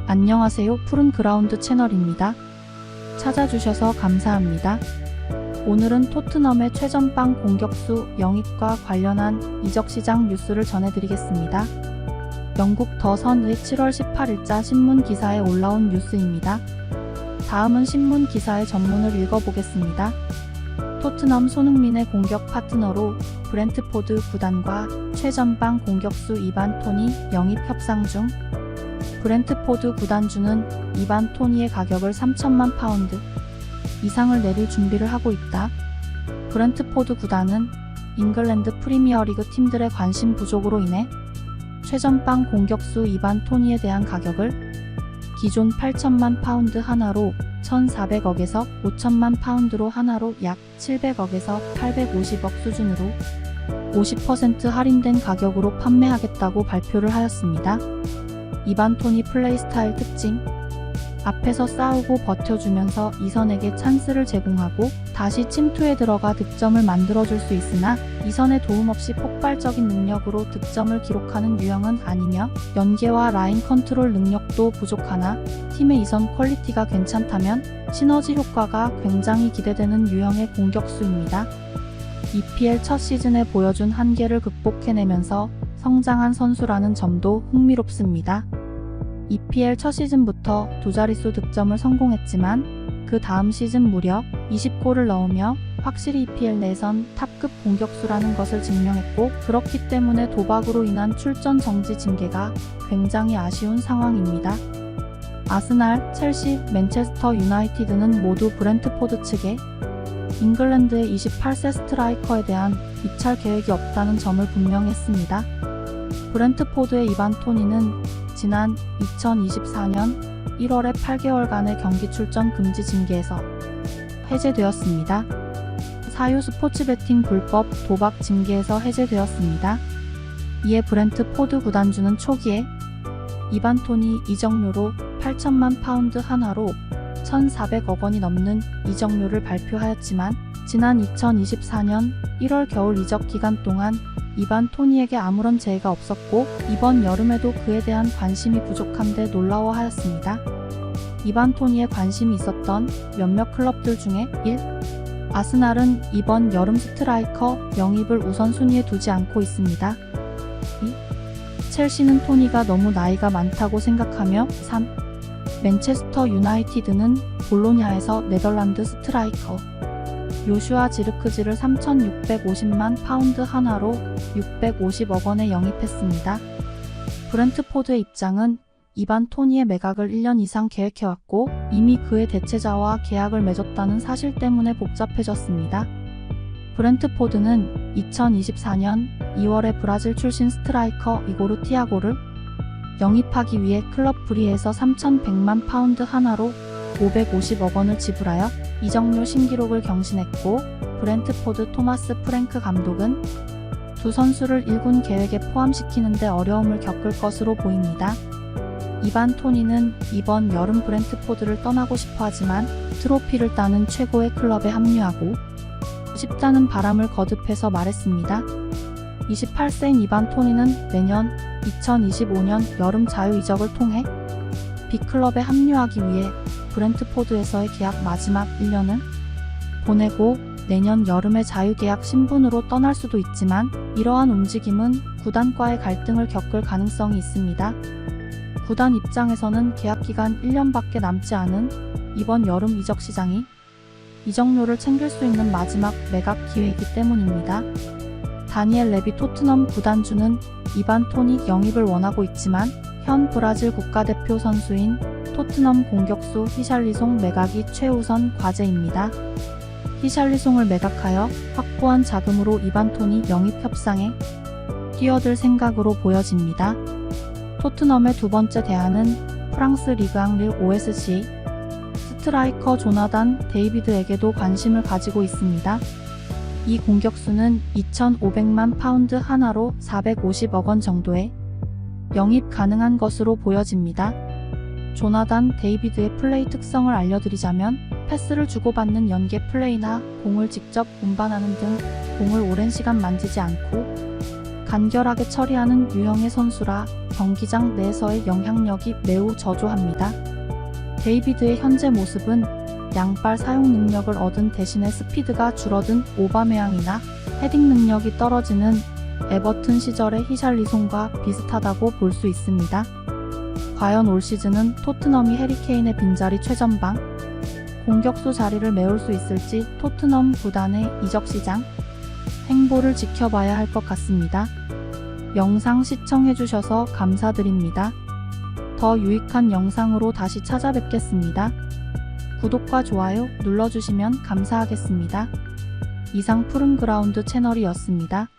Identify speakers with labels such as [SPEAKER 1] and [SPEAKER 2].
[SPEAKER 1] 안녕하세요. 푸른 그라운드 채널입니다. 찾아주셔서 감사합니다. 오늘은 토트넘의 최전방 공격수 영입과 관련한 이적시장 뉴스를 전해드리겠습니다. 영국 더 선의 7월 18일자 신문 기사에 올라온 뉴스입니다. 다음은 신문 기사의 전문을 읽어보겠습니다. 토트넘 손흥민의 공격 파트너로 브렌트포드 구단과 최전방 공격수 이반 토니 영입 협상 중. 브렌트포드 구단주는 이반 토니의 가격을 3천만 파운드 이상을 내릴 준비를 하고 있다. 브렌트포드 구단은 잉글랜드 프리미어리그 팀들의 관심 부족으로 인해 최전방 공격수 이반 토니에 대한 가격을 기존 8천만 파운드 하나로 1,400억에서 5천만 파운드로 하나로 약 700억에서 850억 수준으로 50% 할인된 가격으로 판매하겠다고 발표를 하였습니다. 이반 토니 플레이 스타일 특징: 앞에서 싸우고 버텨주면서 이선에게 찬스를 제공하고 다시 침투에 들어가 득점을 만들어줄 수 있으나 이선의 도움 없이 폭발적인 능력으로 득점을 기록하는 유형은 아니며 연계와 라인 컨트롤 능력도 부족하나 팀의 이선 퀄리티가 괜찮다면 시너지 효과가 굉장히 기대되는 유형의 공격수입니다. EPL 첫 시즌에 보여준 한계를 극복해내면서 성장한 선수라는 점도 흥미롭습니다. EPL 첫 시즌부터 두 자릿수 득점을 성공했지만 그 다음 시즌 무려 20골을 넣으며 확실히 EPL 내선 탑급 공격수라는 것을 증명했고, 그렇기 때문에 도박으로 인한 출전 정지 징계가 굉장히 아쉬운 상황입니다. 아스날, 첼시, 맨체스터 유나이티드는 모두 브렌트포드 측에 잉글랜드의 28세 스트라이커에 대한 입찰 계획이 없다는 점을 분명히 했습니다. 브렌트포드의 이반 토니는 지난 2024년 1월에 8개월간의 경기 출전 금지 징계에서 해제되었습니다. 사유 스포츠 베팅 불법 도박 징계에서 해제되었습니다. 이에 브렌트포드 구단주는 초기에 이반 토니 이적료로 8천만 파운드 하나로 1,400억 원이 넘는 이적료를 발표하였지만 지난 2024년 1월 겨울 이적 기간 동안 이반 토니에게 아무런 제의가 없었고 이번 여름에도 그에 대한 관심이 부족한데 놀라워하였습니다. 이반 토니에 관심이 있었던 몇몇 클럽들 중에 1. 아스날은 이번 여름 스트라이커 영입을 우선순위에 두지 않고 있습니다. 2. 첼시는 토니가 너무 나이가 많다고 생각하며 3. 맨체스터 유나이티드는 볼로냐에서 네덜란드 스트라이커 요슈아 지르크지를 3,650만 파운드 하나로 650억 원에 영입했습니다. 브렌트포드의 입장은 이반 토니의 매각을 1년 이상 계획해왔고 이미 그의 대체자와 계약을 맺었다는 사실 때문에 복잡해졌습니다. 브렌트포드는 2024년 2월에 브라질 출신 스트라이커 이고르 티아고를 영입하기 위해 클럽 브리에서 3,100만 파운드 하나로 550억 원을 지불하여 이적료 신기록을 경신했고, 브렌트포드 토마스 프랭크 감독은 두 선수를 1군 계획에 포함시키는데 어려움을 겪을 것으로 보입니다. 이반 토니는 이번 여름 브렌트포드를 떠나고 싶어 하지만 트로피를 따는 최고의 클럽에 합류하고 싶다는 바람을 거듭해서 말했습니다. 28세인 이반 토니는 내년 2025년 여름 자유 이적을 통해 B클럽에 합류하기 위해 브렌트포드에서의 계약 마지막 1년을 보내고 내년 여름에 자유계약 신분으로 떠날 수도 있지만 이러한 움직임은 구단과의 갈등을 겪을 가능성이 있습니다. 구단 입장에서는 계약기간 1년밖에 남지 않은 이번 여름 이적 시장이 이적료를 챙길 수 있는 마지막 매각 기회이기 때문입니다. 다니엘 레비 토트넘 구단주는 이반 토니 영입을 원하고 있지만 현 브라질 국가대표 선수인 토트넘 공격수 히샬리송 매각이 최우선 과제입니다. 히샬리송을 매각하여 확보한 자금으로 이반 토니 영입 협상에 뛰어들 생각으로 보여집니다. 토트넘의 두 번째 대안은 프랑스 리그앙 릴 OSC 스트라이커 조나단 데이비드에게도 관심을 가지고 있습니다. 이 공격수는 2,500만 파운드 하나로 450억 원 정도에 영입 가능한 것으로 보여집니다. 조나단 데이비드의 플레이 특성을 알려드리자면 패스를 주고받는 연계 플레이나 공을 직접 운반하는 등 공을 오랜 시간 만지지 않고 간결하게 처리하는 유형의 선수라 경기장 내에서의 영향력이 매우 저조합니다. 데이비드의 현재 모습은 양발 사용 능력을 얻은 대신에 스피드가 줄어든 오바메양이나 헤딩 능력이 떨어지는 에버튼 시절의 히샬리송과 비슷하다고 볼 수 있습니다. 과연 올 시즌은 토트넘이 해리케인의 빈자리 최전방 공격수 자리를 메울 수 있을지 토트넘 구단의 이적 시장 행보를 지켜봐야 할 것 같습니다. 영상 시청해주셔서 감사드립니다. 더 유익한 영상으로 다시 찾아뵙겠습니다. 구독과 좋아요 눌러주시면 감사하겠습니다. 이상 푸른그라운드 채널이었습니다.